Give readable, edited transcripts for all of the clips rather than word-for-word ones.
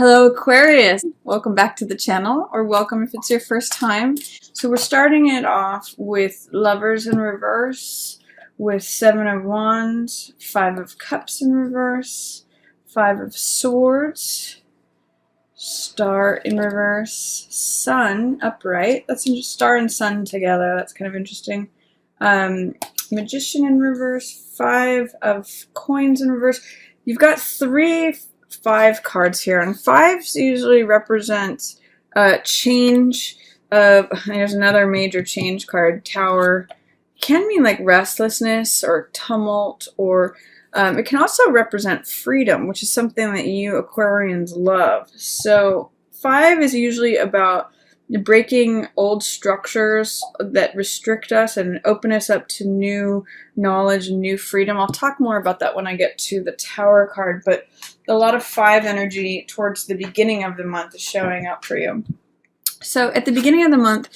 Hello Aquarius! Welcome back to the channel, or welcome if it's your first time. So we're starting it off with Lovers in reverse, with Seven of Wands, Five of Cups in reverse, Five of Swords, Star in reverse, Sun upright. That's interesting. Star and Sun together. That's kind of interesting. Magician in reverse, Five of Coins in reverse. You've got five cards here, and fives usually represent change. There's another major change card, Tower. It can mean like restlessness or tumult, or it can also represent freedom, which is something that you Aquarians love. So five is usually about breaking old structures that restrict us and open us up to new knowledge and new freedom. I'll talk more about that when I get to the Tower card, but a lot of five energy towards the beginning of the month is showing up for you. So at the beginning of the month,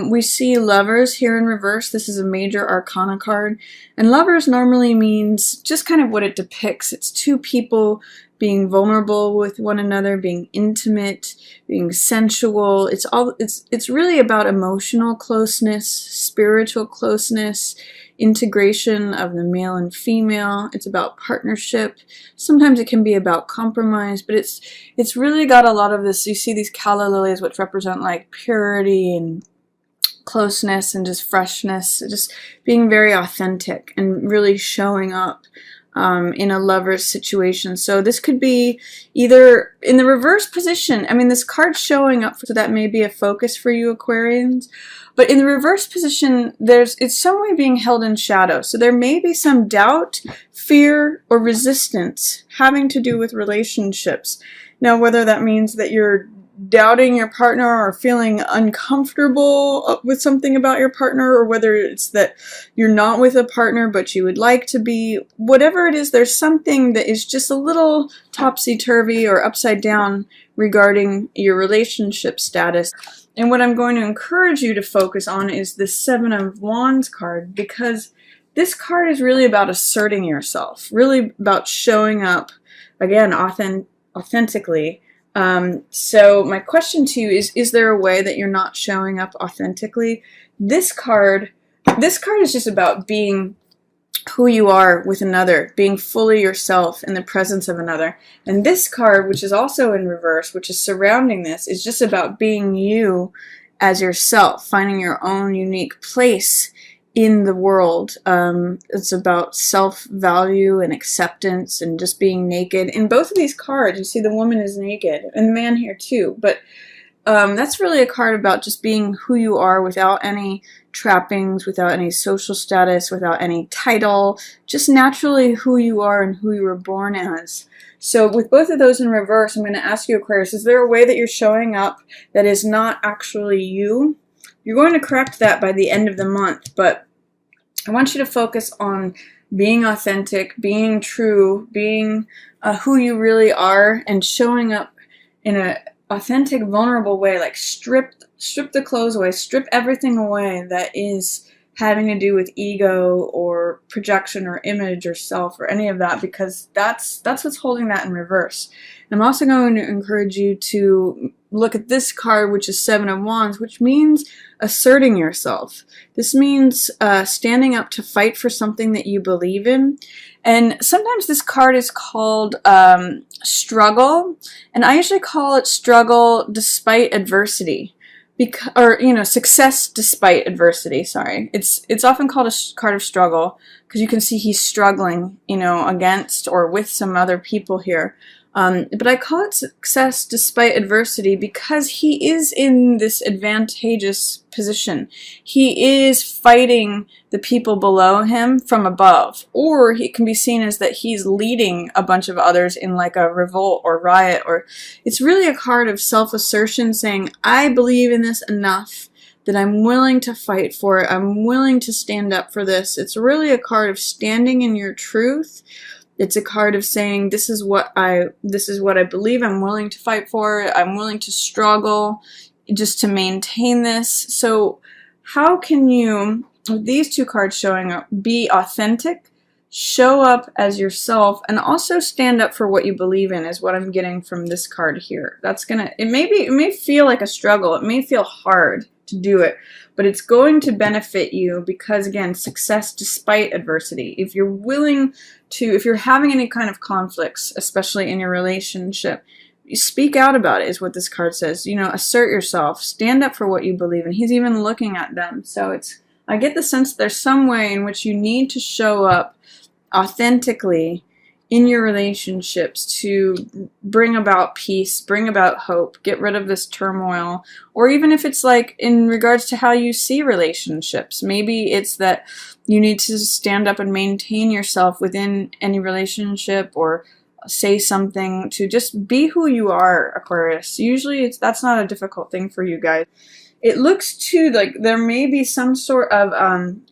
we see Lovers here in reverse. This is a major arcana card, and Lovers normally means just kind of what it depicts. It's two people being vulnerable with one another, being intimate, being sensual. It's really about emotional closeness, spiritual closeness, integration of the male and female. It's about partnership. Sometimes it can be about compromise, but it's really got a lot of this. You see these calla lilies, which represent like purity and closeness and just freshness, just being very authentic and really showing up in a lover's situation. So this could be either in the reverse position. I mean, this card's showing up, so that may be a focus for you Aquarians. But in the reverse position, it's some way being held in shadow. So there may be some doubt, fear, or resistance having to do with relationships. Now, whether that means that you're doubting your partner or feeling uncomfortable with something about your partner, or whether it's that you're not with a partner but you would like to be, whatever it is, there's something that is just a little topsy-turvy or upside down regarding your relationship status. And what I'm going to encourage you to focus on is the Seven of Wands card, because this card is really about asserting yourself, really about showing up, again, authentically. So my question to you is there a way that you're not showing up authentically? This card is just about being who you are with another, being fully yourself in the presence of another. And this card, which is also in reverse, which is surrounding this, is just about being you as yourself, finding your own unique place in the world. It's about self-value and acceptance and just being naked. In both of these cards, you see the woman is naked, and the man here too, but that's really a card about just being who you are without any trappings, without any social status, without any title, just naturally who you are and who you were born as. So with both of those in reverse, I'm going to ask you, Aquarius, is there a way that you're showing up that is not actually you? You're going to correct that by the end of the month, but I want you to focus on being authentic, being true, being who you really are, and showing up in an authentic, vulnerable way. Like strip the clothes away, strip everything away that is having to do with ego or projection or image or self or any of that, because that's what's holding that in reverse. And I'm also going to encourage you to look at this card, which is Seven of Wands, which means asserting yourself. This means standing up to fight for something that you believe in. And sometimes this card is called struggle, and I usually call it struggle despite adversity. Success despite adversity, sorry. It's often called a card of struggle, because you can see he's struggling, against or with some other people here. But I call it success despite adversity because he is in this advantageous position. He is fighting the people below him from above, or it can be seen as that he's leading a bunch of others in like a revolt or riot, or it's really a card of self-assertion, saying, I believe in this enough that I'm willing to fight for it. I'm willing to stand up for this. It's really a card of standing in your truth. It's a card of saying, this is what I believe. I'm willing to fight for it. I'm willing to struggle just to maintain this. So how can you, with these two cards showing up, be authentic, show up as yourself, and also stand up for what you believe in is what I'm getting from this card here. That's gonna, it may feel like a struggle, it may feel hard to do it, but it's going to benefit you because, again, success despite adversity. If you're willing to, if you're having any kind of conflicts, especially in your relationship, you speak out about it is what this card says. You know, assert yourself, stand up for what you believe in. He's even looking at them. So it's, I get the sense there's some way in which you need to show up authentically in your relationships to bring about peace, bring about hope, get rid of this turmoil, or even if it's like in regards to how you see relationships. Maybe it's that you need to stand up and maintain yourself within any relationship, or say something to just be who you are, Aquarius. Usually that's not a difficult thing for you guys. It looks too like there may be some sort of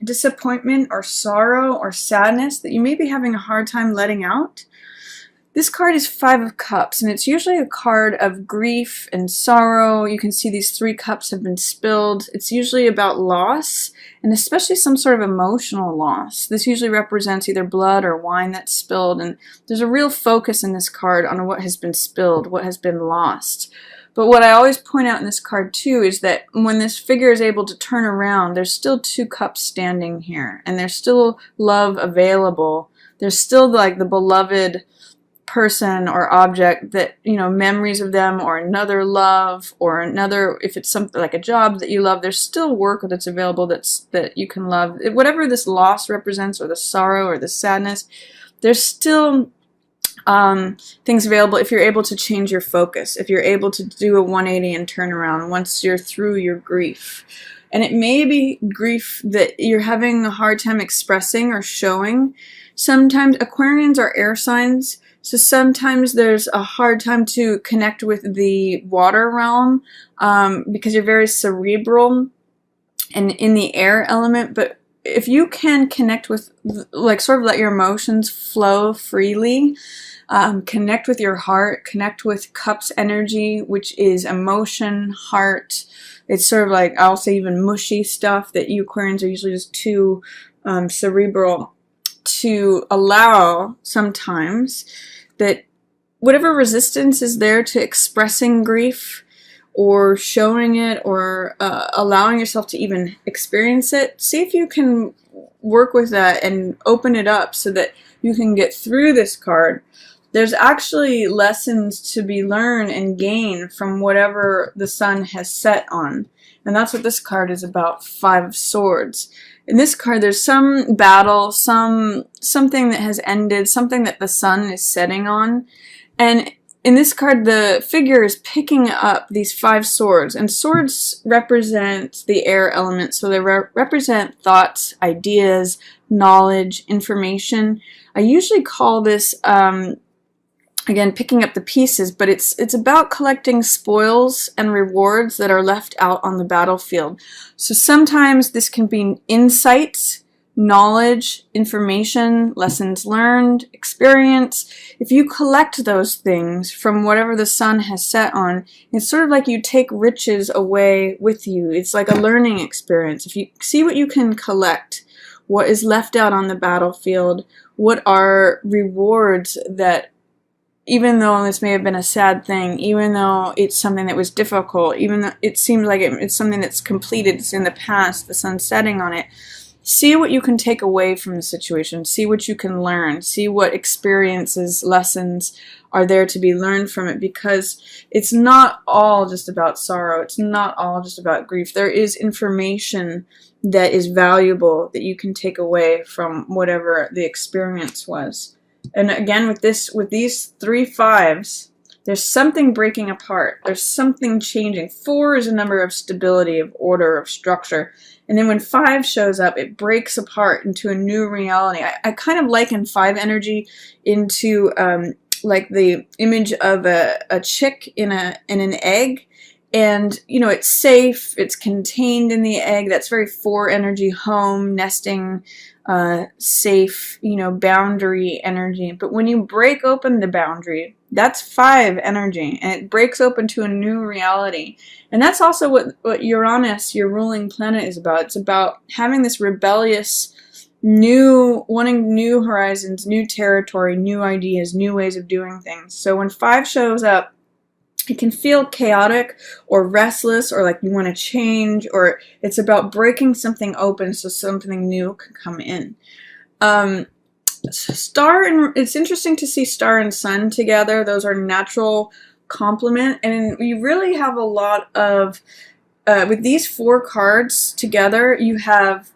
disappointment or sorrow or sadness that you may be having a hard time letting out. This card is Five of Cups, and it's usually a card of grief and sorrow. You can see these 3 cups have been spilled. It's usually about loss, and especially some sort of emotional loss. This usually represents either blood or wine that's spilled, and there's a real focus in this card on what has been spilled, what has been lost. But what I always point out in this card too is that when this figure is able to turn around, there's still 2 cups standing here, and there's still love available. There's still like the beloved person or object that, you know, memories of them, or another love, or another, if it's something like a job that you love, there's still work that's available that you can love. Whatever this loss represents, or the sorrow or the sadness, there's still things available if you're able to change your focus, if you're able to do a 180 and turn around once you're through your grief. And it may be grief that you're having a hard time expressing or showing. Sometimes Aquarians are air signs, so sometimes there's a hard time to connect with the water realm because you're very cerebral and in the air element. But if you can connect with, like, sort of let your emotions flow freely, connect with your heart, connect with Cups energy, which is emotion, heart. It's sort of like, I'll say even mushy stuff that you Aquarians are usually just too cerebral to allow sometimes, that whatever resistance is there to expressing grief or showing it, or allowing yourself to even experience it, see if you can work with that and open it up so that you can get through this card. There's actually lessons to be learned and gained from whatever the sun has set on. And that's what this card is about, 5 of Swords. In this card, there's some battle, something that has ended, something that the sun is setting on. And in this card, the figure is picking up these 5 swords. And swords represent the air element, so they represent thoughts, ideas, knowledge, information. I usually call this again, picking up the pieces, but it's about collecting spoils and rewards that are left out on the battlefield. So sometimes this can be insights, knowledge, information, lessons learned, experience. If you collect those things from whatever the sun has set on, it's sort of like you take riches away with you. It's like a learning experience. If you see what you can collect, what is left out on the battlefield, what are rewards that, even though this may have been a sad thing, even though it's something that was difficult, even though it seems like it's something that's completed, it's in the past, the sun's setting on it, see what you can take away from the situation, see what you can learn, see what experiences, lessons are there to be learned from it, because it's not all just about sorrow, it's not all just about grief. There is information that is valuable that you can take away from whatever the experience was. And again, with these 3 5s, there's something breaking apart. There's something changing. 4 is a number of stability, of order, of structure. And then when 5 shows up, it breaks apart into a new reality. I kind of liken 5 energy into like the image of a chick in an egg. And, you know, it's safe, it's contained in the egg. That's very 4 energy, home, nesting, safe, you know, boundary energy. But when you break open the boundary, that's 5 energy, and it breaks open to a new reality. And that's also what Uranus, your ruling planet, is about. It's about having this rebellious wanting new horizons, new territory, new ideas, new ways of doing things. So when 5 shows up, it can feel chaotic or restless, or like you want to change, or it's about breaking something open so something new can come in. It's interesting to see star and sun together. Those are natural complement, and you really have a lot of with these 4 cards together, you have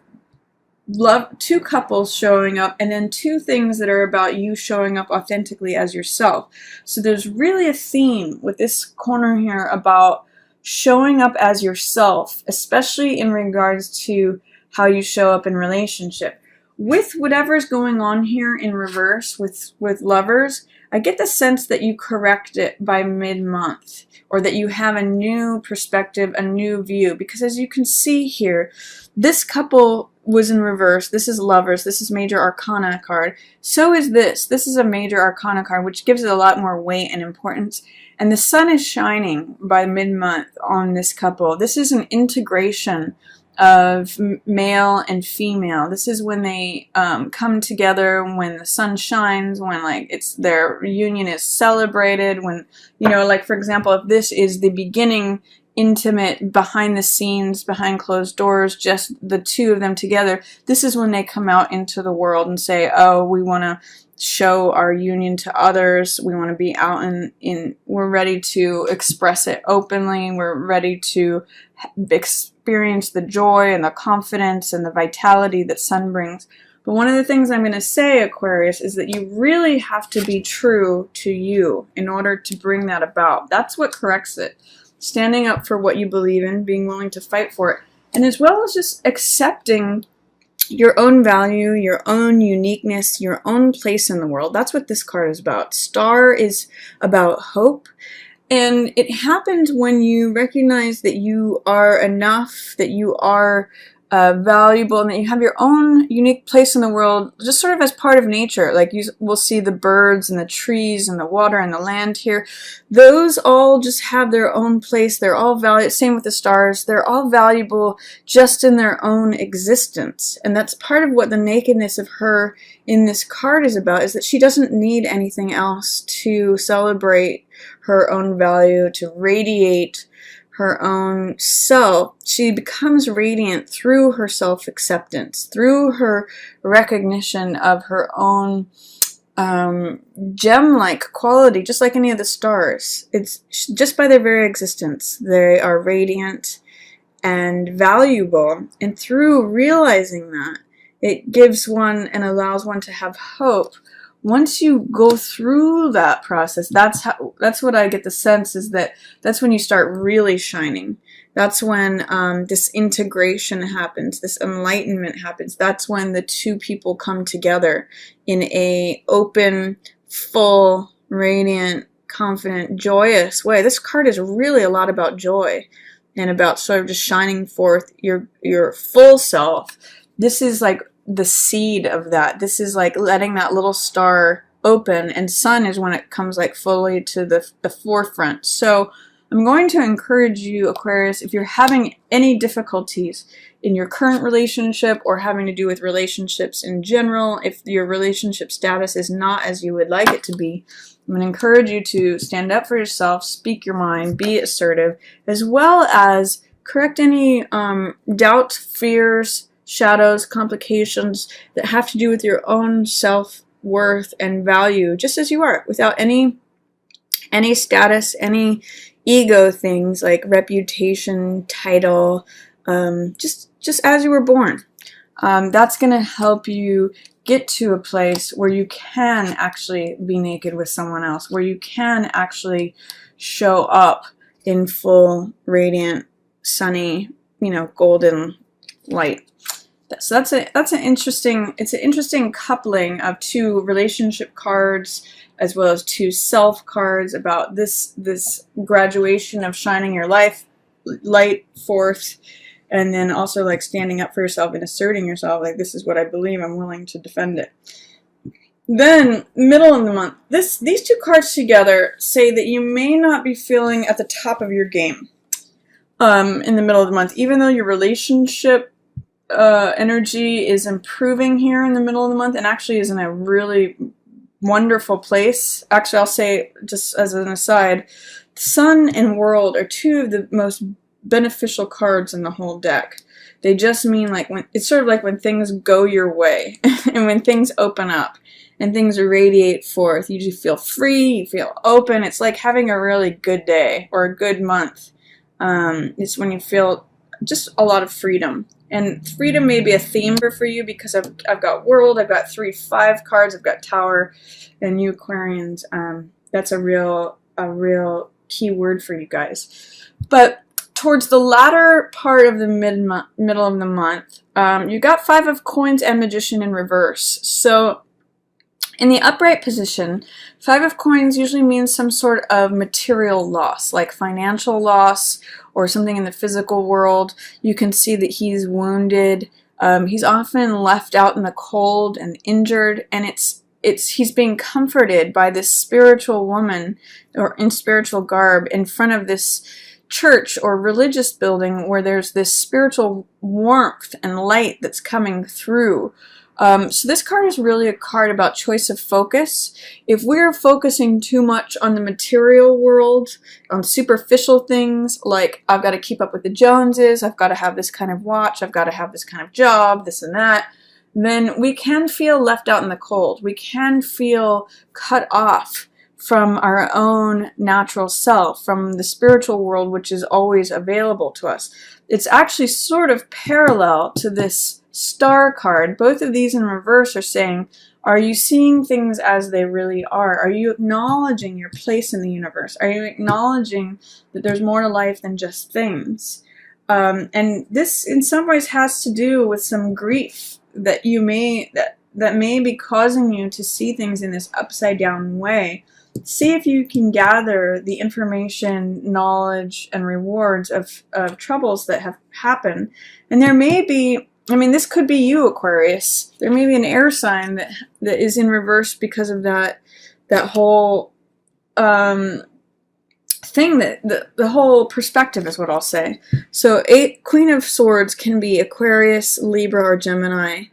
love, 2 couples showing up, and then 2 things that are about you showing up authentically as yourself. So there's really a theme with this corner here about showing up as yourself, especially in regards to how you show up in relationship. With whatever's going on here in reverse with lovers, I get the sense that you correct it by mid-month, or that you have a new perspective, a new view. Because as you can see here, this couple was in reverse. This is lovers. This is major arcana card. So is this. This is a major arcana card, which gives it a lot more weight and importance. And the sun is shining by mid-month on this couple. This is an integration of male and female. This is when they come together, when the sun shines, when like their union is celebrated, when, you know, like for example, if this is the beginning, intimate, behind the scenes, behind closed doors, just the 2 of them together, this is when they come out into the world and say, oh, we want to show our union to others, we want to be out in we're ready to express it openly, we're ready to experience the joy and the confidence and the vitality that sun brings. But one of the things I'm going to say, Aquarius, is that you really have to be true to you in order to bring that about. That's what corrects it. Standing up for what you believe in, being willing to fight for it, and as well as just accepting your own value, your own uniqueness, your own place in the world. That's what this card is about. Star is about hope, and it happens when you recognize that you are enough, that you are valuable, and that you have your own unique place in the world, just sort of as part of nature. Like you will see the birds and the trees and the water and the land here. Those all just have their own place. They're all valuable. Same with the stars. They're all valuable just in their own existence. And that's part of what the nakedness of her in this card is about, is that she doesn't need anything else to celebrate her own value, to radiate her own self. She becomes radiant through her self-acceptance, through her recognition of her own gem-like quality, just like any of the stars. It's just by their very existence. They are radiant and valuable, and through realizing that, it gives one and allows one to have hope. Once you go through that process, that's what I get the sense, is that that's when you start really shining. That's when this integration happens, this enlightenment happens. That's when the 2 people come together in a open, full, radiant, confident, joyous way. This card is really a lot about joy and about sort of just shining forth your full self. This is like the seed of that. This is like letting that little star open, and sun is when it comes like fully to the forefront. So I'm going to encourage you, Aquarius, if you're having any difficulties in your current relationship or having to do with relationships in general, if your relationship status is not as you would like it to be, I'm going to encourage you to stand up for yourself, speak your mind, be assertive, as well as correct any doubts, fears, shadows, complications that have to do with your own self-worth and value, just as you are, without any status, any ego things like reputation, title, just as you were born. That's going to help you get to a place where you can actually be naked with someone else, where you can actually show up in full, radiant, sunny, golden light. So that's an interesting coupling of 2 relationship cards as well as 2 self cards about this graduation of shining your light forth, and then also like standing up for yourself and asserting yourself, like this is what I believe, I'm willing to defend it. Then middle of the month, these 2 cards together say that you may not be feeling at the top of your game in the middle of the month, even though your relationship energy is improving here in the middle of the month, and actually is in a really wonderful place. Actually, I'll say, just as an aside, Sun and World are two of the most beneficial cards in the whole deck. They just mean like when it's sort of like when things go your way and when things open up and things radiate forth. You just feel free, you feel open. It's like having a really good day or a good month. It's when you feel just a lot of freedom. And freedom may be a theme for you because I've got World, I've got 3-5 cards, I've got Tower, and you Aquarians. That's a real key word for you guys. But towards the latter part of the middle of the month, you got 5 of Coins and Magician in reverse. So in the upright position, 5 of Coins usually means some sort of material loss, like financial loss or something in the physical world. You can see that he's wounded. He's often left out in the cold and injured, and he's being comforted by this spiritual woman or in spiritual garb in front of this church or religious building where there's this spiritual warmth and light that's coming through. So this card is really a card about choice of focus. If we're focusing too much on the material world, on superficial things, like I've got to keep up with the Joneses, I've got to have this kind of watch, I've got to have this kind of job, this and that, then we can feel left out in the cold. We can feel cut off from our own natural self, from the spiritual world, which is always available to us. It's actually sort of parallel to this Star card. Both of these in reverse are saying, are you seeing things as they really are? Are you acknowledging your place in the universe? Are you acknowledging that there's more to life than just things? And this in some ways has to do with some grief that you that may be causing you to see things in this upside down way. See if you can gather the information, knowledge, and rewards of troubles that have happened. And there may be, I mean, this could be you, Aquarius. There may be an air sign that is in reverse because of that whole thing, that the whole perspective is what I'll say. So Queen of Swords can be Aquarius, Libra, or Gemini.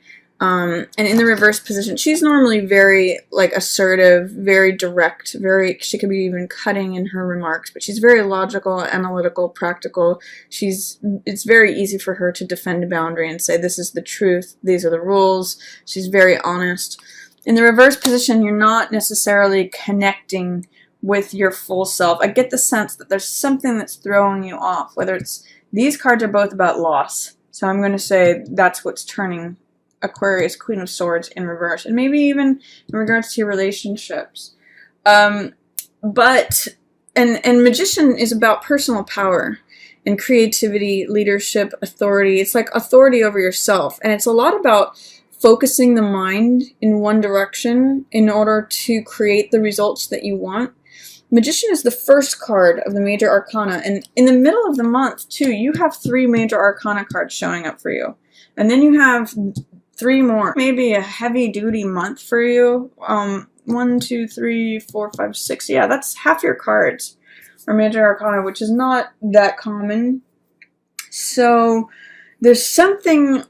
And in the reverse position, she's normally very like assertive, very direct, she could be even cutting in her remarks, but she's very logical, analytical, practical. It's very easy for her to defend a boundary and say, this is the truth, these are the rules. She's very honest. In the reverse position, you're not necessarily connecting with your full self. I get the sense that there's something that's throwing you off, whether it's, these cards are both about loss. So I'm going to say that's what's turning Aquarius, Queen of Swords in reverse, and maybe even in regards to your relationships. And Magician is about personal power and creativity, leadership, authority. It's like authority over yourself, and it's a lot about focusing the mind in one direction in order to create the results that you want. Magician is the first card of the major arcana, and in the middle of the month too, you have 3 major arcana cards showing up for you, and then you have 3 more. Maybe a heavy-duty month for you. 1, 2, 3, 4, 5, 6. Yeah, that's half your cards are major arcana, which is not that common. So there's something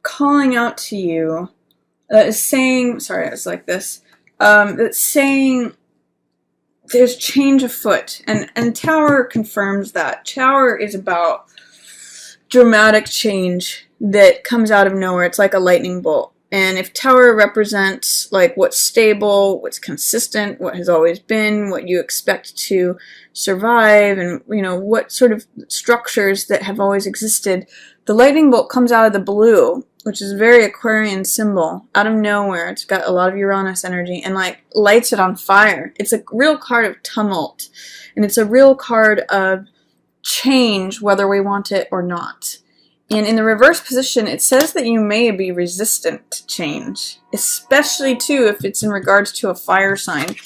calling out to you that is saying, sorry, it's like this, that's saying there's change afoot. And Tower confirms that. Tower is about dramatic change that comes out of nowhere. It's like a lightning bolt. And if Tower represents like what's stable, what's consistent, what has always been, what you expect to survive, and you know what sort of structures that have always existed, the lightning bolt comes out of the blue, which is a very Aquarian symbol, out of nowhere. It's got a lot of Uranus energy and like lights it on fire. It's a real card of tumult, and it's a real card of change, whether we want it or not. And in the reverse position, it says that you may be resistant to change, especially too if it's in regards to a fire sign.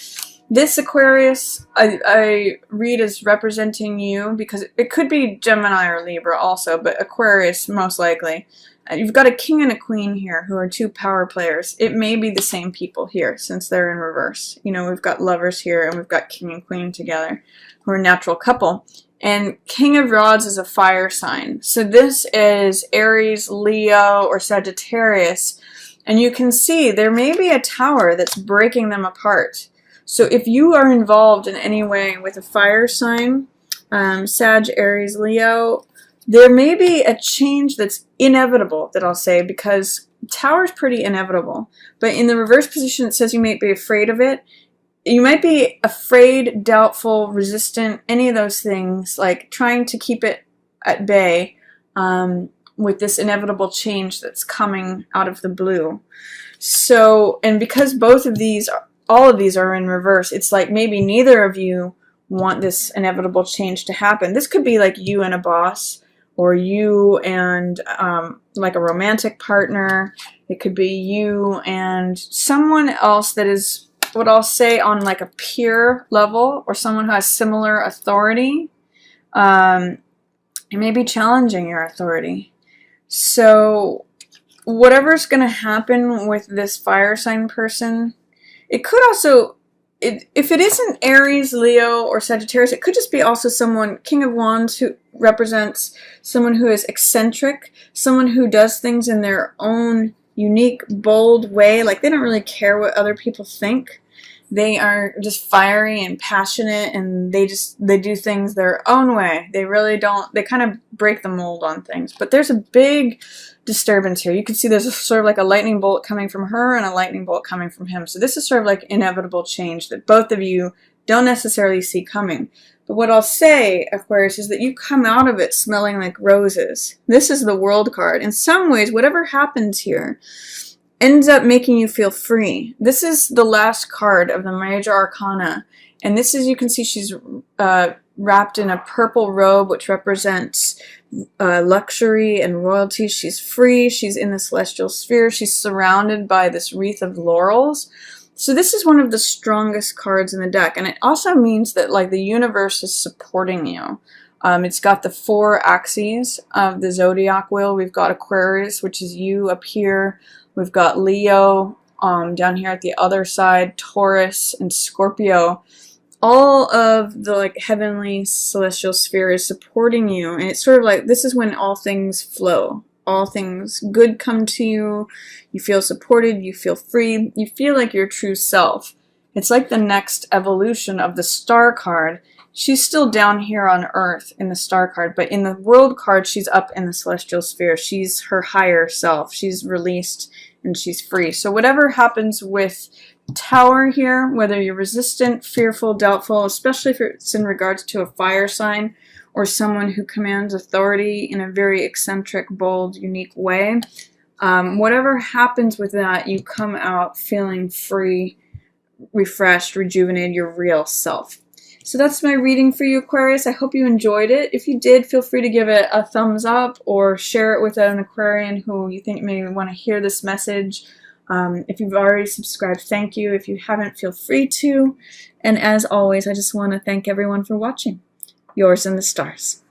This Aquarius, I read as representing you, because it could be Gemini or Libra also, but Aquarius most likely. you've got a king and a queen here who are two power players. It may be the same people here since they're in reverse. You know, we've got lovers here and we've got king and queen together who are a natural couple. And King of Rods is a fire sign. So this is Aries, Leo, or Sagittarius. And you can see there may be a tower that's breaking them apart. So if you are involved in any way with a fire sign, Sag, Aries, Leo, there may be a change that's inevitable, that I'll say, because tower is pretty inevitable. But in the reverse position, it says you might be afraid of it. You might be afraid, doubtful, resistant, any of those things, like trying to keep it at bay with this inevitable change that's coming out of the blue. So, and because both of these, all of these are in reverse, it's like maybe neither of you want this inevitable change to happen. This could be like you and a boss, or you and like a romantic partner. It could be you and someone else that is, what I'll say, on like a peer level, or someone who has similar authority. It may be challenging your authority. So whatever's going to happen with this fire sign person, it could also, if it isn't Aries, Leo, or Sagittarius, it could just be also someone, King of Wands, who represents someone who is eccentric, someone who does things in their own unique, bold way. Like they don't really care what other people think. They are just fiery and passionate, and they do things their own way. They really don't, they kind of break the mold on things. But there's a big disturbance here. You can see there's sort of like a lightning bolt coming from her and a lightning bolt coming from him. So this is sort of like inevitable change that both of you don't necessarily see coming. But what I'll say, Aquarius, is that you come out of it smelling like roses. This is the World card. In some ways, whatever happens here ends up making you feel free. This is the last card of the Major Arcana. And this is, you can see she's wrapped in a purple robe, which represents luxury and royalty. She's free. She's in the celestial sphere. She's surrounded by this wreath of laurels. So this is one of the strongest cards in the deck. And it also means that like the universe is supporting you. It's got the 4 axes of the zodiac wheel. We've got Aquarius, which is you up here. We've got Leo down here at the other side, Taurus, and Scorpio. All of the like heavenly celestial sphere is supporting you, and it's sort of like this is when all things flow. All things good come to you. You feel supported. You feel free. You feel like your true self. It's like the next evolution of the Star card. She's still down here on Earth in the Star card, but in the World card, she's up in the celestial sphere. She's her higher self. She's released and she's free. So whatever happens with Tower here, whether you're resistant, fearful, doubtful, especially if it's in regards to a fire sign or someone who commands authority in a very eccentric, bold, unique way, whatever happens with that, you come out feeling free, refreshed, rejuvenated, your real self. So that's my reading for you, Aquarius. I hope you enjoyed it. If you did, feel free to give it a thumbs up or share it with an Aquarian who you think may want to hear this message. If you've already subscribed, thank you. If you haven't, feel free to. And as always, I just want to thank everyone for watching. Yours in the stars.